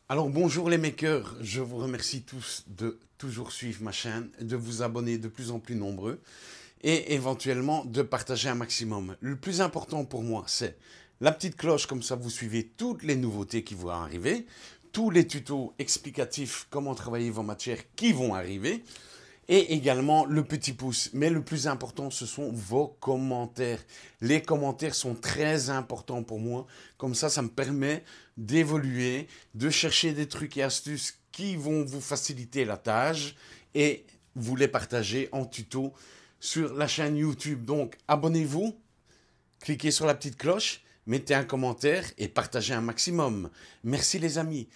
Alors bonjour les makers, je vous remercie tous de toujours suivre ma chaîne, de vous abonner de plus en plus nombreux et éventuellement de partager un maximum. Le plus important pour moi, c'est la petite cloche, comme ça vous suivez toutes les nouveautés qui vont arriver, tous les tutos explicatifs comment travailler vos matières qui vont arriver, et également le petit pouce. Mais le plus important, ce sont vos commentaires. Les commentaires sont très importants pour moi. Comme ça me permet d'évoluer, de chercher des trucs et astuces qui vont vous faciliter la tâche et vous les partager en tuto sur la chaîne YouTube. Donc, abonnez-vous, cliquez sur la petite cloche, mettez un commentaire et partagez un maximum. Merci les amis.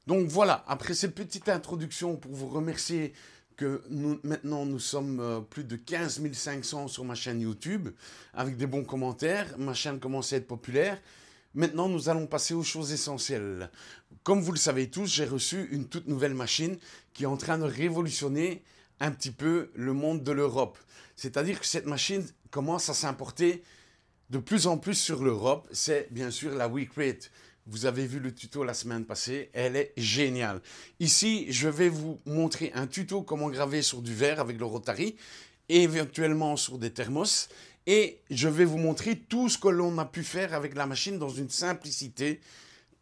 Donc voilà, après cette petite introduction pour vous remercier que maintenant nous sommes plus de 15 500 sur ma chaîne YouTube avec des bons commentaires. Ma chaîne commence à être populaire. Maintenant, nous allons passer aux choses essentielles. Comme vous le savez tous, j'ai reçu une toute nouvelle machine qui est en train de révolutionner un petit peu le monde de l'Europe. C'est-à-dire que cette machine commence à s'importer de plus en plus sur l'Europe. C'est bien sûr la WeCreate. Vous avez vu le tuto la semaine passée, elle est géniale. Ici, je vais vous montrer un tuto comment graver sur du verre avec le Rotary, éventuellement sur des thermos, et je vais vous montrer tout ce que l'on a pu faire avec la machine dans une simplicité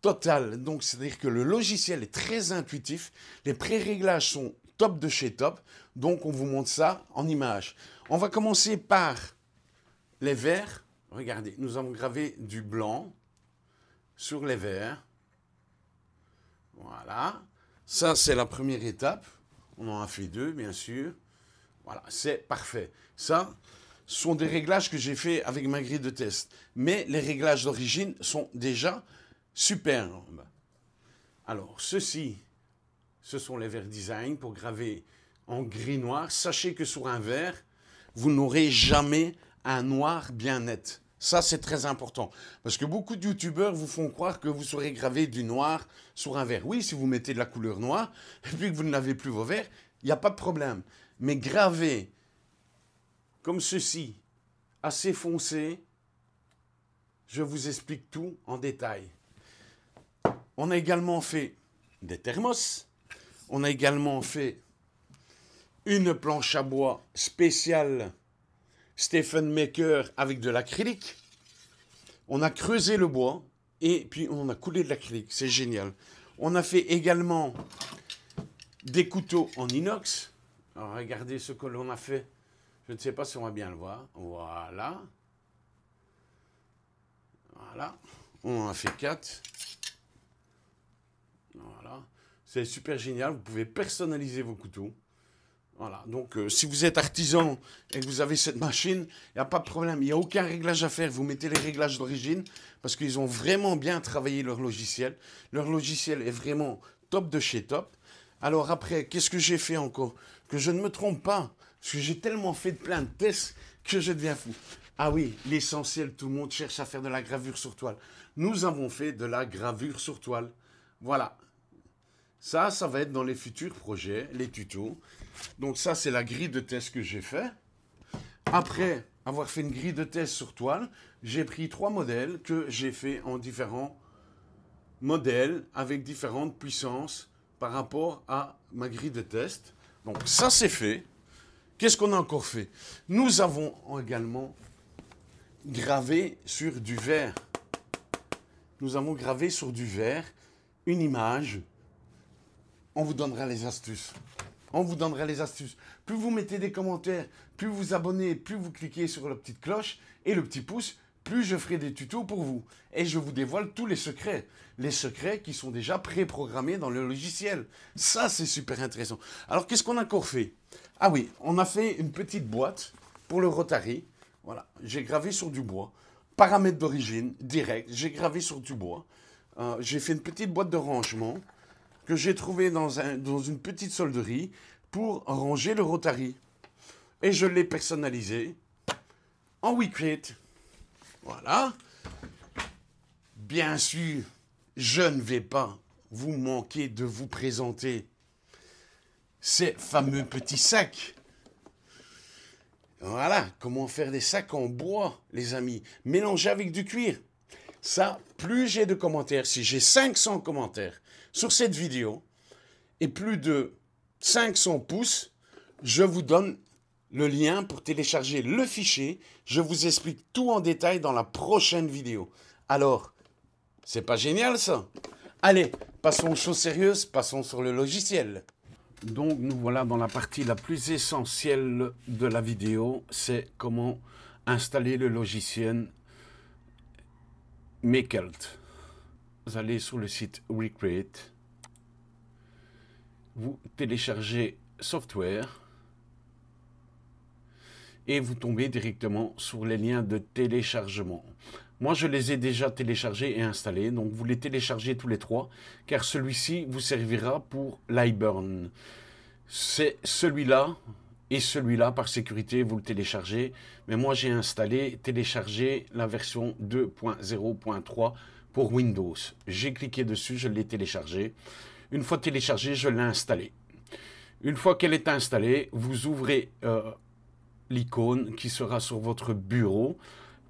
totale. Donc, c'est-à-dire que le logiciel est très intuitif, les pré-réglages sont top de chez top, donc on vous montre ça en image. On va commencer par les verres. Regardez, nous avons gravé du blanc sur les verres. Voilà. Ça, c'est la première étape. On en a fait deux, bien sûr. Voilà, c'est parfait. Ça, ce sont des réglages que j'ai fait avec ma grille de test. Mais les réglages d'origine sont déjà superbes. Alors, ceci, ce sont les verres design pour graver en gris noir. Sachez que sur un verre, vous n'aurez jamais un noir bien net. Ça, c'est très important. Parce que beaucoup de youtubeurs vous font croire que vous saurez graver du noir sur un verre. Oui, si vous mettez de la couleur noire, et puis que vous n'avez plus vos verres, il n'y a pas de problème. Mais graver comme ceci, assez foncé, je vous explique tout en détail. On a également fait des thermos. On a également fait une planche à bois spéciale Stephen Maker avec de l'acrylique. On a creusé le bois et puis on a coulé de l'acrylique. C'est génial. On a fait également des couteaux en inox. Alors regardez ce que l'on a fait. Je ne sais pas si on va bien le voir. Voilà. Voilà. On en a fait 4. Voilà. C'est super génial. Vous pouvez personnaliser vos couteaux. Voilà, donc si vous êtes artisan et que vous avez cette machine, il n'y a pas de problème, il n'y a aucun réglage à faire. Vous mettez les réglages d'origine parce qu'ils ont vraiment bien travaillé leur logiciel. Leur logiciel est vraiment top de chez top. Alors après, qu'est-ce que j'ai fait encore? Que je ne me trompe pas, parce que j'ai tellement fait de plein de tests que je deviens fou. Ah oui, l'essentiel, tout le monde cherche à faire de la gravure sur toile. Nous avons fait de la gravure sur toile. Voilà. Ça va être dans les futurs projets, les tutos. Donc ça, c'est la grille de test que j'ai fait. Après avoir fait une grille de test sur toile, j'ai pris 3 modèles que j'ai fait en différents modèles avec différentes puissances par rapport à ma grille de test. Donc ça, c'est fait. Qu'est-ce qu'on a encore fait? Nous avons également gravé sur du verre. Nous avons gravé sur du verre une image. On vous donnera les astuces. On vous donnera les astuces. Plus vous mettez des commentaires, plus vous abonnez, plus vous cliquez sur la petite cloche et le petit pouce, plus je ferai des tutos pour vous. Et je vous dévoile tous les secrets. Les secrets qui sont déjà préprogrammés dans le logiciel. Ça, c'est super intéressant. Alors, qu'est-ce qu'on a encore fait? Ah oui, on a fait une petite boîte pour le Rotary. Voilà, j'ai gravé sur du bois. Paramètres d'origine, direct. J'ai gravé sur du bois. J'ai fait une petite boîte de rangement que j'ai trouvé dans une petite solderie pour ranger le Rotary. Et je l'ai personnalisé en WeCreate. Voilà. Bien sûr, je ne vais pas vous manquer de vous présenter ces fameux petits sacs Voilà, comment faire des sacs en bois, les amis, mélangés avec du cuir. Ça, plus j'ai de commentaires, si j'ai 500 commentaires sur cette vidéo et plus de 500 pouces, je vous donne le lien pour télécharger le fichier. Je vous explique tout en détail dans la prochaine vidéo. Alors, c'est pas génial ça? Allez, passons aux choses sérieuses, passons sur le logiciel. Donc, nous voilà dans la partie la plus essentielle de la vidéo, c'est comment installer le logiciel Makelt. Vous allez sur le site Recreate, vous téléchargez Software et vous tombez directement sur les liens de téléchargement. Moi, je les ai déjà téléchargés et installés, donc vous les téléchargez tous les trois, car celui-ci vous servira pour l'iBurn. C'est celui-là et celui-là, par sécurité, vous le téléchargez. Mais moi, j'ai téléchargé la version 2.0.3 pour Windows. J'ai cliqué dessus, je l'ai téléchargé. Une fois téléchargé, je l'ai installé. Une fois qu'elle est installée, vous ouvrez l'icône qui sera sur votre bureau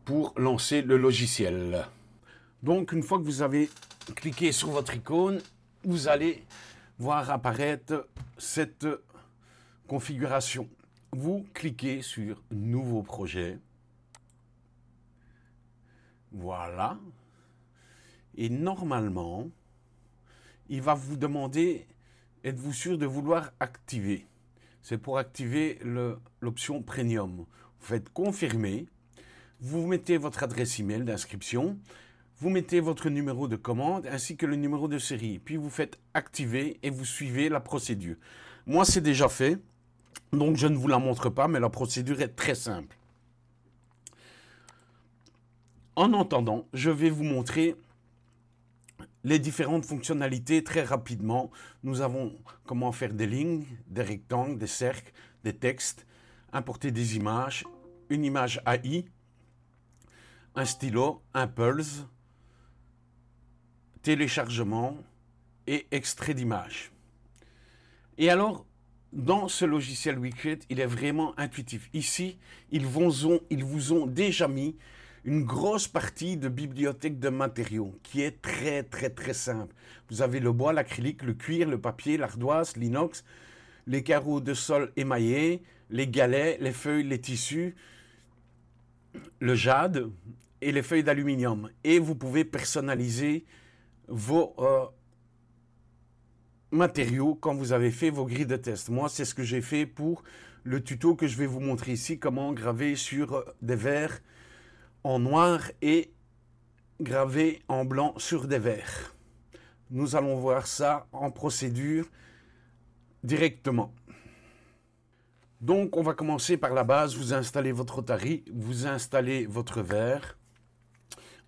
pour lancer le logiciel. Donc, une fois que vous avez cliqué sur votre icône, vous allez voir apparaître cette configuration. Vous cliquez sur « Nouveau projet ». Voilà. Et normalement, il va vous demander « Êtes-vous sûr de vouloir activer ?» C'est pour activer l'option Premium. Vous faites « Confirmer ». Vous mettez votre adresse email d'inscription, vous mettez votre numéro de commande ainsi que le numéro de série. Puis vous faites activer et vous suivez la procédure. Moi, c'est déjà fait, donc je ne vous la montre pas, mais la procédure est très simple. En attendant, je vais vous montrer les différentes fonctionnalités très rapidement. Nous avons comment faire des lignes, des rectangles, des cercles, des textes, importer des images, une image AI, un stylo, un pulse, téléchargement et extrait d'image. Et alors, dans ce logiciel Recreate, il est vraiment intuitif. Ici, ils vous ont déjà mis une grosse partie de bibliothèque de matériaux qui est très simple. Vous avez le bois, l'acrylique, le cuir, le papier, l'ardoise, l'inox, les carreaux de sol émaillés, les galets, les feuilles, les tissus, le jade et les feuilles d'aluminium. Et vous pouvez personnaliser vos matériaux quand vous avez fait vos grilles de test. Moi, c'est ce que j'ai fait pour le tuto que je vais vous montrer ici, comment graver sur des verres en noir et graver en blanc sur des verres. Nous allons voir ça en procédure directement. Donc, on va commencer par la base. Vous installez votre Otari, vous installez votre verre.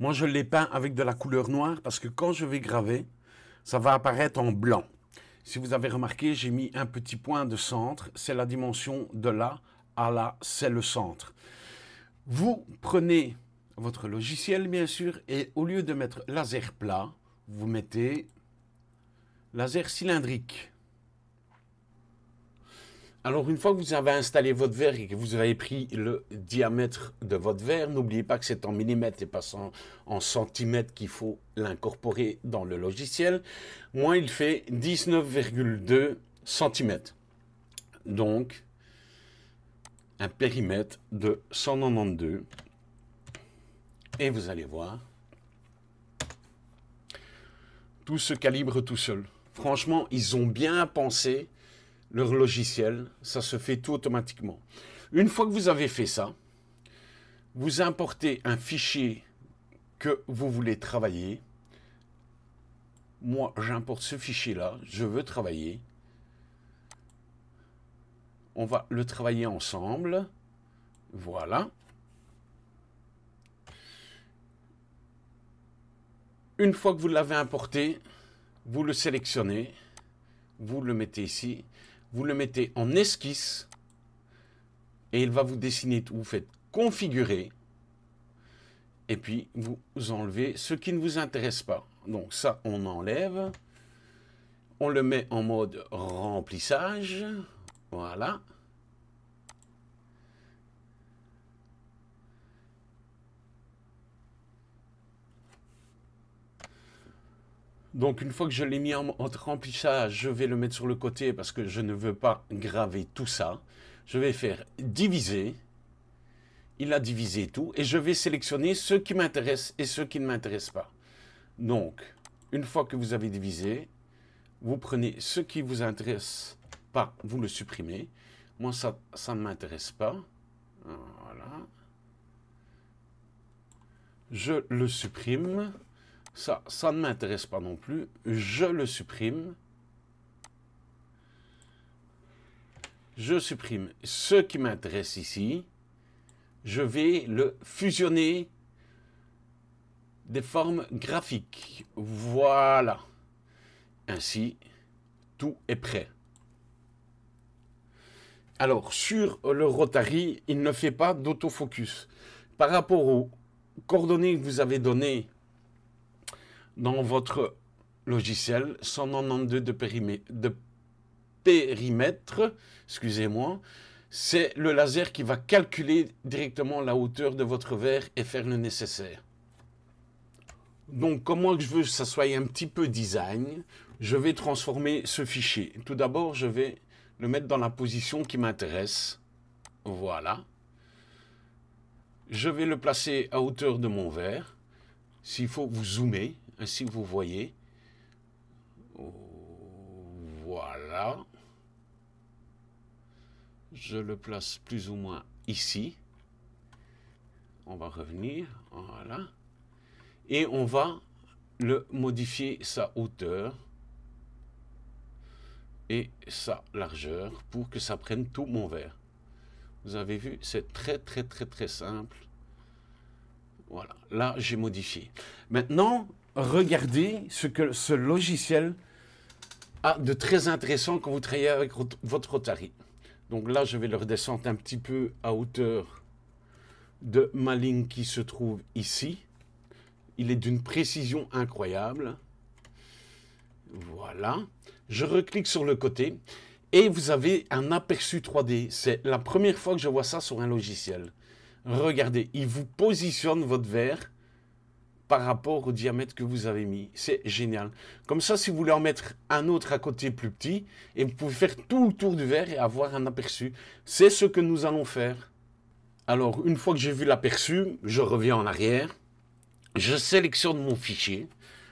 Moi, je l'ai peint avec de la couleur noire parce que quand je vais graver, ça va apparaître en blanc. Si vous avez remarqué, j'ai mis un petit point de centre. C'est la dimension de là à là, c'est le centre. Vous prenez votre logiciel, bien sûr, et au lieu de mettre laser plat, vous mettez laser cylindrique. Alors, une fois que vous avez installé votre verre et que vous avez pris le diamètre de votre verre, n'oubliez pas que c'est en millimètres et pas en centimètres qu'il faut l'incorporer dans le logiciel. Moi, il fait 19,2 cm. Donc, un périmètre de 192. Et vous allez voir, tout se calibre tout seul. Franchement, ils ont bien pensé leur logiciel, ça se fait tout automatiquement. Une fois que vous avez fait ça, vous importez un fichier que vous voulez travailler. Moi, j'importe ce fichier-là, je veux travailler. On va le travailler ensemble. Voilà. Une fois que vous l'avez importé, vous le sélectionnez, vous le mettez ici, vous le mettez en esquisse et il va vous dessiner tout. Vous faites configurer et puis vous enlevez ce qui ne vous intéresse pas. Donc ça, on enlève. On le met en mode remplissage. Voilà. Donc une fois que je l'ai mis en mode remplissage, je vais le mettre sur le côté parce que je ne veux pas graver tout ça. Je vais faire diviser. Il a divisé tout et je vais sélectionner ceux qui m'intéressent et ceux qui ne m'intéressent pas. Donc, une fois que vous avez divisé, vous prenez ce qui vous intéresse pas, vous le supprimez. Moi, ça ne m'intéresse pas. Voilà. Je le supprime. Ça ne m'intéresse pas non plus. Je le supprime. Je supprime ce qui m'intéresse ici. Je vais le fusionner des formes graphiques. Voilà. Ainsi, tout est prêt. Alors, sur le Rotary, il ne fait pas d'autofocus. Par rapport aux coordonnées que vous avez données dans votre logiciel, 192 de périmètre, excusez-moi, c'est le laser qui va calculer directement la hauteur de votre verre et faire le nécessaire. Donc, comme moi je veux que ça soit un petit peu design, je vais transformer ce fichier. Tout d'abord, je vais le mettre dans la position qui m'intéresse. Voilà. Je vais le placer à hauteur de mon verre. S'il faut, vous zoomez, ainsi vous voyez. Voilà. Je le place plus ou moins ici. On va revenir. Voilà. Et on va le modifier sa hauteur et sa largeur pour que ça prenne tout mon verre. Vous avez vu, c'est très simple. Voilà, là j'ai modifié. Maintenant, regardez ce que ce logiciel a de très intéressant quand vous travaillez avec votre Rotary. Donc là, je vais le redescendre un petit peu à hauteur de ma ligne qui se trouve ici. Il est d'une précision incroyable. Voilà. Je reclique sur le côté et vous avez un aperçu 3D. C'est la première fois que je vois ça sur un logiciel. Regardez, il vous positionne votre verre par rapport au diamètre que vous avez mis. C'est génial. Comme ça, si vous voulez en mettre un autre à côté plus petit, et vous pouvez faire tout le tour du verre et avoir un aperçu. C'est ce que nous allons faire. Alors, une fois que j'ai vu l'aperçu, je reviens en arrière. Je sélectionne mon fichier.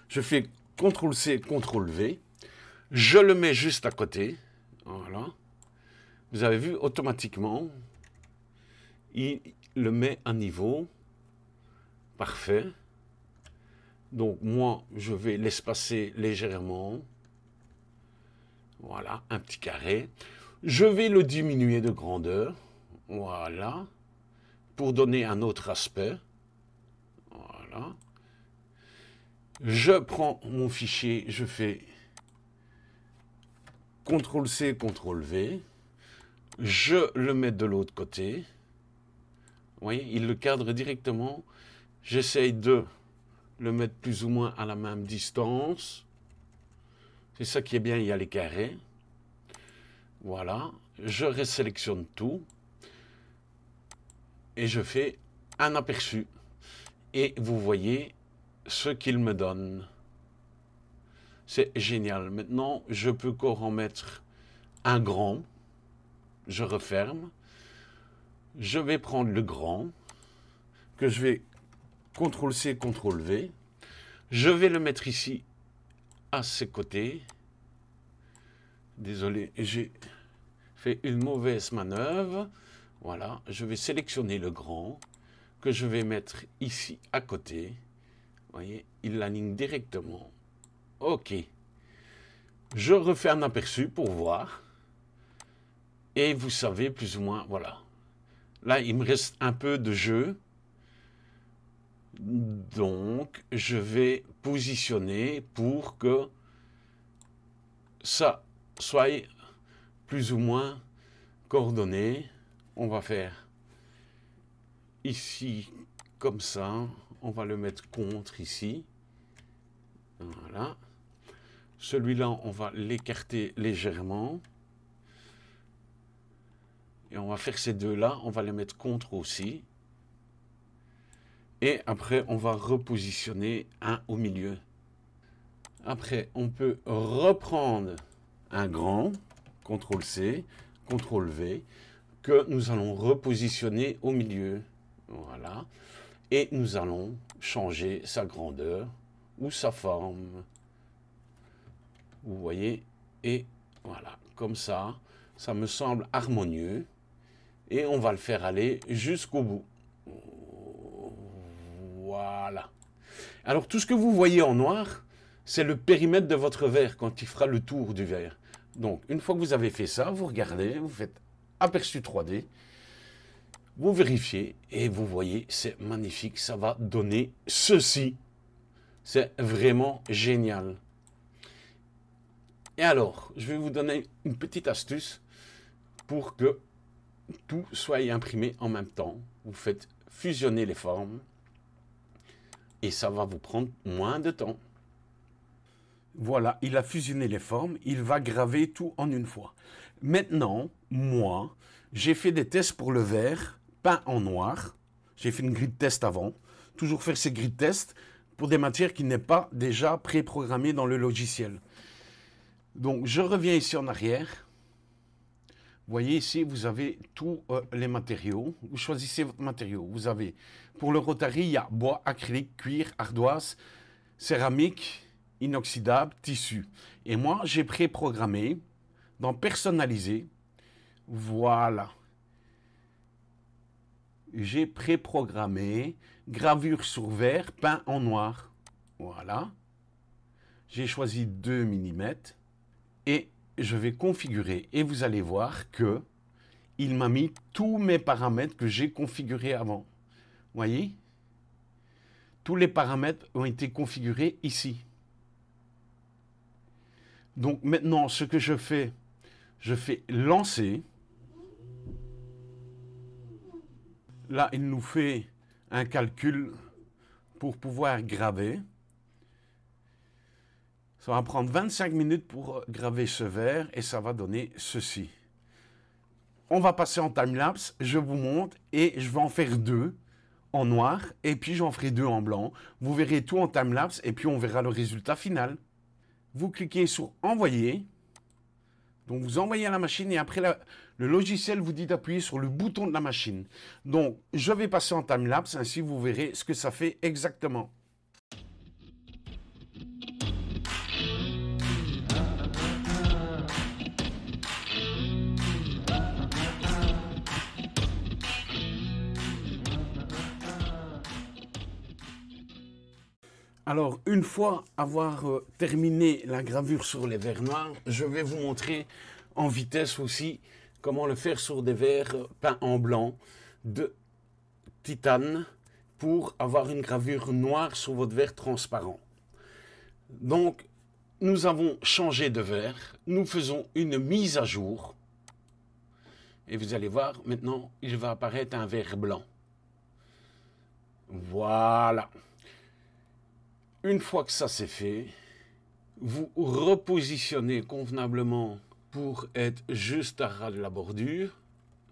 Je fais CTRL-C, CTRL-V. Je le mets juste à côté. Voilà. Vous avez vu, automatiquement, il le met à niveau. Parfait. Donc, moi, je vais l'espacer légèrement. Voilà, un petit carré. Je vais le diminuer de grandeur. Voilà. Pour donner un autre aspect. Voilà. Je prends mon fichier, je fais CTRL-C, CTRL-V. Je le mets de l'autre côté. Vous voyez, il le cadre directement. J'essaye de le mettre plus ou moins à la même distance. C'est ça qui est bien, il y a les carrés. Voilà. Je resélectionne tout. Et je fais un aperçu. Et vous voyez ce qu'il me donne. C'est génial. Maintenant, je peux encore en mettre un grand. Je referme. Je vais prendre le grand, que je vais CTRL-C, CTRL-V. Je vais le mettre ici, à ses côtés. Désolé, j'ai fait une mauvaise manœuvre. Voilà, je vais sélectionner le grand, que je vais mettre ici à côté. Vous voyez, il l'aligne directement. OK. Je refais un aperçu pour voir. Et vous savez plus ou moins, voilà. Là, il me reste un peu de jeu. Donc, je vais positionner pour que ça soit plus ou moins coordonné. On va faire ici comme ça. On va le mettre contre ici. Voilà. Celui-là, on va l'écarter légèrement. Et on va faire ces deux-là. On va les mettre contre aussi. Et après, on va repositionner un au milieu. Après, on peut reprendre un grand, CTRL-C, CTRL-V, que nous allons repositionner au milieu. Voilà. Et nous allons changer sa grandeur ou sa forme. Vous voyez? Et voilà, comme ça, ça me semble harmonieux. Et on va le faire aller jusqu'au bout. Voilà. Alors, tout ce que vous voyez en noir, c'est le périmètre de votre verre quand il fera le tour du verre. Donc, une fois que vous avez fait ça, vous regardez, vous faites aperçu 3D, vous vérifiez et vous voyez, c'est magnifique, ça va donner ceci. C'est vraiment génial. Et alors, je vais vous donner une petite astuce pour que tout soit imprimé en même temps. Vous faites fusionner les formes et ça va vous prendre moins de temps. Voilà, il a fusionné les formes, il va graver tout en une fois. Maintenant, moi, j'ai fait des tests pour le verre peint en noir. J'ai fait une grille de test avant. Toujours faire ces grilles de test pour des matières qui n'est pas déjà préprogrammées dans le logiciel. Donc, je reviens ici en arrière. Vous voyez ici, vous avez tous les matériaux. Vous choisissez votre matériau. Vous avez, pour le Rotary, il y a bois, acrylique, cuir, ardoise, céramique, inoxydable, tissu. Et moi, j'ai préprogrammé dans personnaliser. Voilà. J'ai préprogrammé gravure sur verre peint en noir. Voilà. J'ai choisi 2 mm et je vais configurer. Et vous allez voir que il m'a mis tous mes paramètres que j'ai configurés avant. Vous voyez? Tous les paramètres ont été configurés ici. Donc maintenant, ce que je fais lancer. Là, il nous fait un calcul pour pouvoir graver. Ça va prendre 25 minutes pour graver ce verre et ça va donner ceci. On va passer en timelapse, je vous montre et je vais en faire 2 en noir et puis j'en ferai 2 en blanc. Vous verrez tout en timelapse et puis on verra le résultat final. Vous cliquez sur envoyer. Donc, vous envoyez à la machine et après, le logiciel vous dit d'appuyer sur le bouton de la machine. Donc, je vais passer en timelapse, ainsi vous verrez ce que ça fait exactement. Alors, une fois avoir terminé la gravure sur les verres noirs, je vais vous montrer en vitesse aussi comment le faire sur des verres peints en blanc de titane pour avoir une gravure noire sur votre verre transparent. Donc, nous avons changé de verre, nous faisons une mise à jour et vous allez voir, maintenant, il va apparaître un verre blanc. Voilà. Une fois que ça c'est fait, vous repositionnez convenablement pour être juste à ras de la bordure.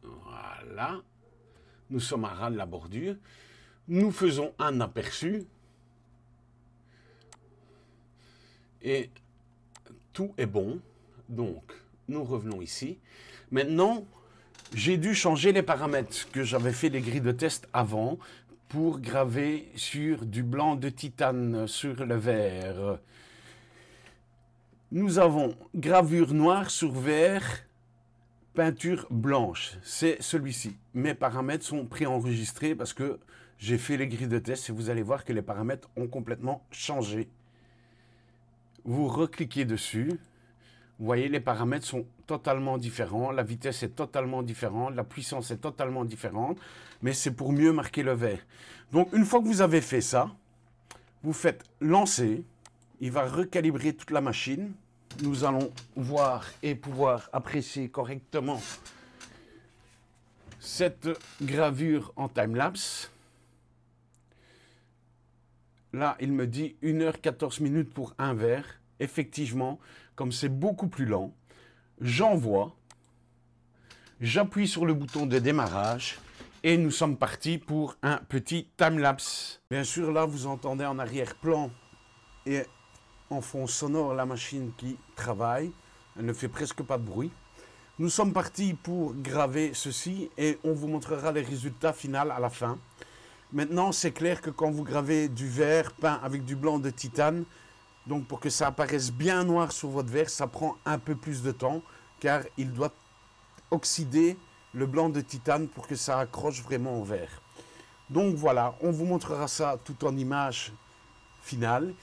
Voilà. Nous sommes à ras de la bordure. Nous faisons un aperçu. Et tout est bon. Donc, nous revenons ici. Maintenant, j'ai dû changer les paramètres que j'avais fait les grilles de test avant pour graver sur du blanc de titane sur le verre. Nous avons gravure noire sur verre, peinture blanche. C'est celui-ci. Mes paramètres sont préenregistrés parce que j'ai fait les grilles de test et vous allez voir que les paramètres ont complètement changé. Vous recliquez dessus. Vous voyez, les paramètres sont totalement différents. La vitesse est totalement différente. La puissance est totalement différente. Mais c'est pour mieux marquer le verre. Donc, une fois que vous avez fait ça, vous faites lancer. Il va recalibrer toute la machine. Nous allons voir et pouvoir apprécier correctement cette gravure en timelapse. Là, il me dit 1h14 pour un verre. Effectivement, comme c'est beaucoup plus lent, j'envoie, j'appuie sur le bouton de démarrage et nous sommes partis pour un petit timelapse. Bien sûr, là, vous entendez en arrière-plan et en fond sonore la machine qui travaille. Elle ne fait presque pas de bruit. Nous sommes partis pour graver ceci et on vous montrera les résultats finaux à la fin. Maintenant, c'est clair que quand vous gravez du verre peint avec du blanc de titane, donc pour que ça apparaisse bien noir sur votre verre, ça prend un peu plus de temps car il doit oxyder le blanc de titane pour que ça accroche vraiment au verre. Donc voilà, on vous montrera ça tout en image finale.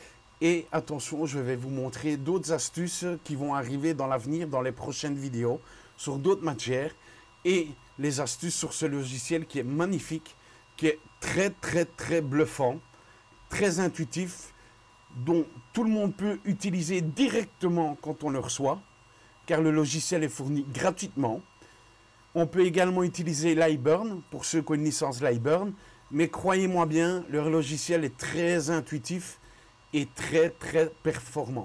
Et attention, je vais vous montrer d'autres astuces qui vont arriver dans l'avenir, dans les prochaines vidéos, sur d'autres matières. Et les astuces sur ce logiciel qui est magnifique, qui est très bluffant, très intuitif, dont tout le monde peut utiliser directement quand on le reçoit, car le logiciel est fourni gratuitement. On peut également utiliser Lightburn, pour ceux qui ont une licence Lightburn, mais croyez-moi bien, leur logiciel est très intuitif et très performant.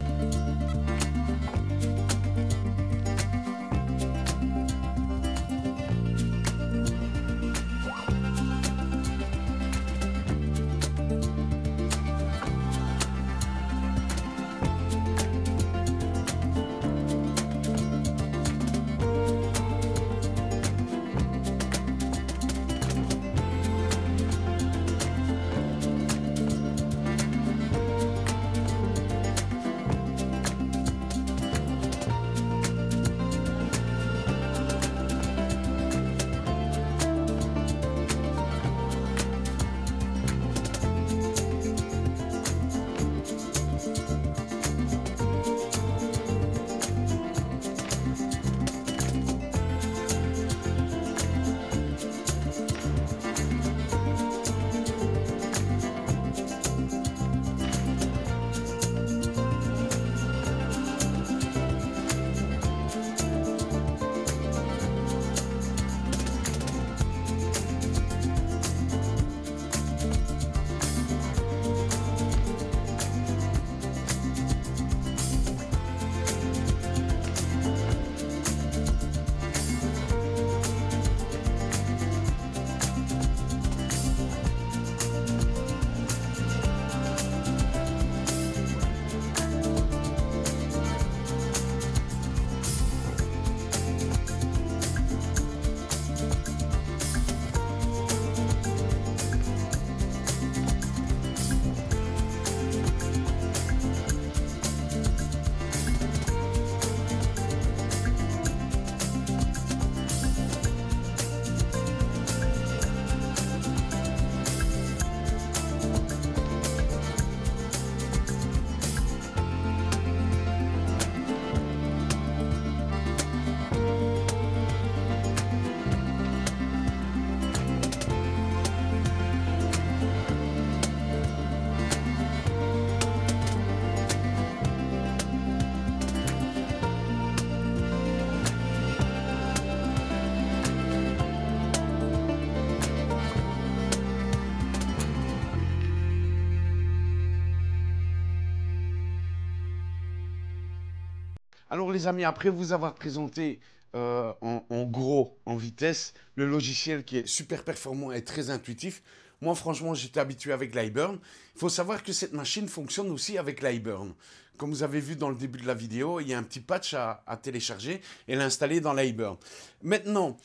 Alors les amis, après vous avoir présenté en gros, en vitesse, le logiciel qui est super performant et très intuitif, moi franchement j'étais habitué avec Lightburn. Il faut savoir que cette machine fonctionne aussi avec Lightburn. Comme vous avez vu dans le début de la vidéo, il y a un petit patch à télécharger et l'installer dans Lightburn. Maintenant,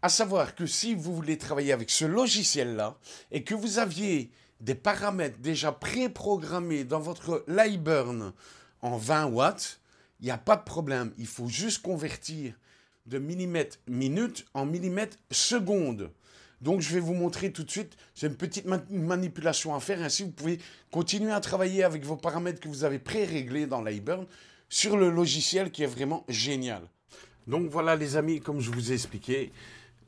à savoir que si vous voulez travailler avec ce logiciel-là et que vous aviez des paramètres déjà préprogrammés dans votre Lightburn en 20 watts, il n'y a pas de problème. Il faut juste convertir de millimètres minute en millimètres seconde. Donc, je vais vous montrer tout de suite. C'est une petite manipulation à faire. Ainsi, vous pouvez continuer à travailler avec vos paramètres que vous avez pré-réglés dans Lightburn sur le logiciel qui est vraiment génial. Donc, voilà les amis, comme je vous ai expliqué,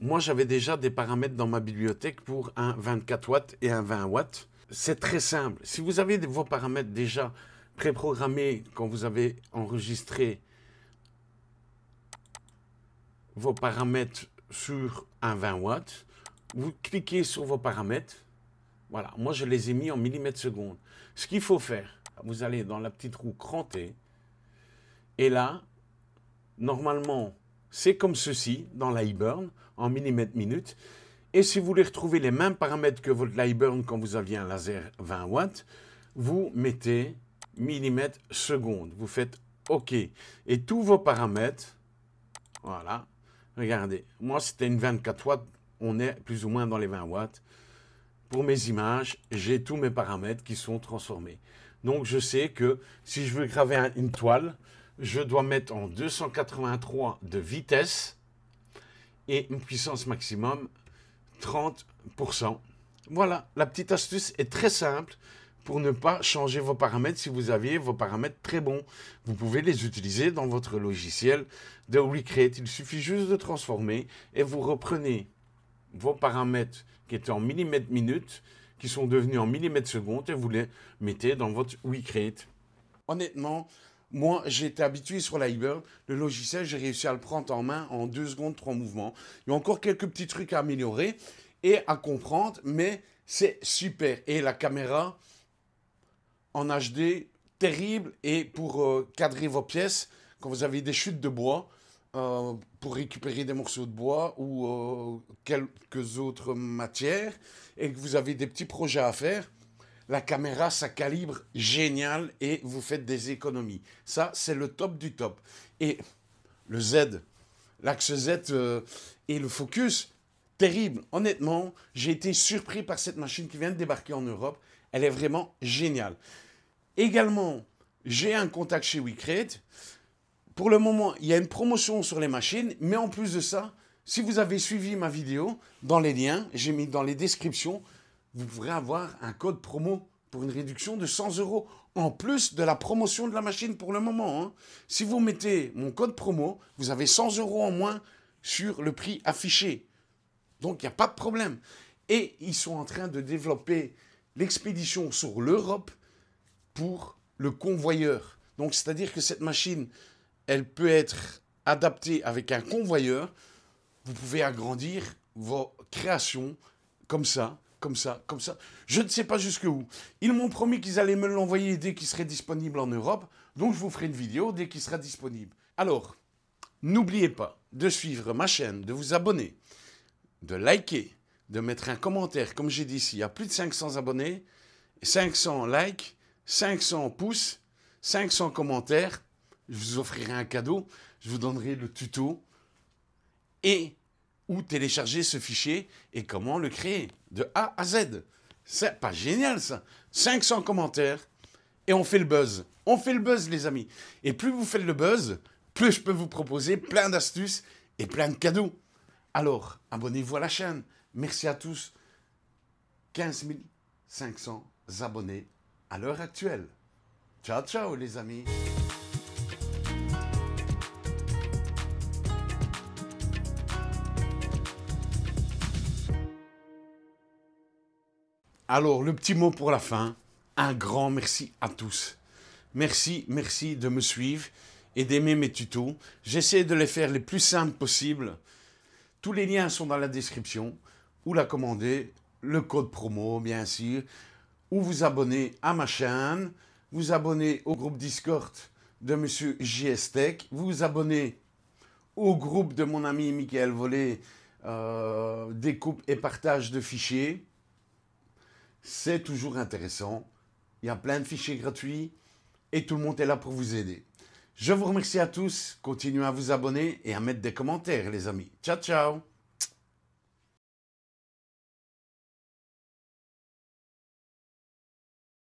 moi, j'avais déjà des paramètres dans ma bibliothèque pour un 24 watts et un 20 watts. C'est très simple. Si vous avez vos paramètres déjà préprogrammés quand vous avez enregistré vos paramètres sur un 20 watts, vous cliquez sur vos paramètres. Voilà, moi je les ai mis en millimètres secondes. Ce qu'il faut faire, vous allez dans la petite roue crantée et là, normalement, c'est comme ceci dans Lightburn en millimètres minutes. Et si vous voulez retrouver les mêmes paramètres que votre Lightburn quand vous aviez un laser 20 watts, vous mettez millimètres secondes. Vous faites OK. Et tous vos paramètres, voilà, regardez. Moi, c'était une 24 watts. On est plus ou moins dans les 20 watts. Pour mes images, j'ai tous mes paramètres qui sont transformés. Donc, je sais que si je veux graver une toile, je dois mettre en 283 de vitesse et une puissance maximum 30%. Voilà, la petite astuce est très simple pour ne pas changer vos paramètres si vous aviez vos paramètres très bons. Vous pouvez les utiliser dans votre logiciel de Recreate. Il suffit juste de transformer et vous reprenez vos paramètres qui étaient en millimètres minutes, qui sont devenus en millimètres secondes et vous les mettez dans votre Recreate. Honnêtement, moi, j'ai été habitué sur l'iBird. Le logiciel, j'ai réussi à le prendre en main en 2 secondes, 3 mouvements. Il y a encore quelques petits trucs à améliorer et à comprendre, mais c'est super. Et la caméra en HD, terrible. Et pour cadrer vos pièces, quand vous avez des chutes de bois, pour récupérer des morceaux de bois ou quelques autres matières, et que vous avez des petits projets à faire, la caméra, ça calibre génial et vous faites des économies. Ça, c'est le top du top. Et le Z, l'axe Z et le focus, terrible. Honnêtement, j'ai été surpris par cette machine qui vient de débarquer en Europe. Elle est vraiment géniale. Également, j'ai un contact chez Recreate. Pour le moment, il y a une promotion sur les machines, mais en plus de ça, si vous avez suivi ma vidéo, dans les liens, j'ai mis dans les descriptions, vous pourrez avoir un code promo pour une réduction de 100 € en plus de la promotion de la machine pour le moment. Hein. Si vous mettez mon code promo, vous avez 100 € en moins sur le prix affiché. Donc, il n'y a pas de problème. Et ils sont en train de développer l'expédition sur l'Europe pour le convoyeur. Donc, c'est-à-dire que cette machine, elle peut être adaptée avec un convoyeur. Vous pouvez agrandir vos créations comme ça, comme ça, comme ça. Je ne sais pas jusqu'où. Ils m'ont promis qu'ils allaient me l'envoyer dès qu'il serait disponible en Europe. Donc, je vous ferai une vidéo dès qu'il sera disponible. Alors, n'oubliez pas de suivre ma chaîne, de vous abonner, de liker, de mettre un commentaire. Comme j'ai dit ici, il y a plus de 500 abonnés, 500 likes, 500 pouces, 500 commentaires. Je vous offrirai un cadeau. Je vous donnerai le tuto et où télécharger ce fichier et comment le créer de A à Z. C'est pas génial ça. 500 commentaires et on fait le buzz. On fait le buzz les amis. Et plus vous faites le buzz, plus je peux vous proposer plein d'astuces et plein de cadeaux. Alors, abonnez-vous à la chaîne. Merci à tous. 15 500 abonnés à l'heure actuelle. Ciao, ciao les amis. Alors, le petit mot pour la fin. Un grand merci à tous. Merci de me suivre et d'aimer mes tutos. J'essaie de les faire les plus simples possibles. Tous les liens sont dans la description. Où la commander, le code promo, bien sûr. Où vous abonner à ma chaîne. Vous abonner au groupe Discord de Monsieur JS Tech. Vous abonner au groupe de mon ami Michael Vollet, découpe et partage de fichiers. C'est toujours intéressant. Il y a plein de fichiers gratuits et tout le monde est là pour vous aider. Je vous remercie à tous. Continuez à vous abonner et à mettre des commentaires, les amis. Ciao, ciao.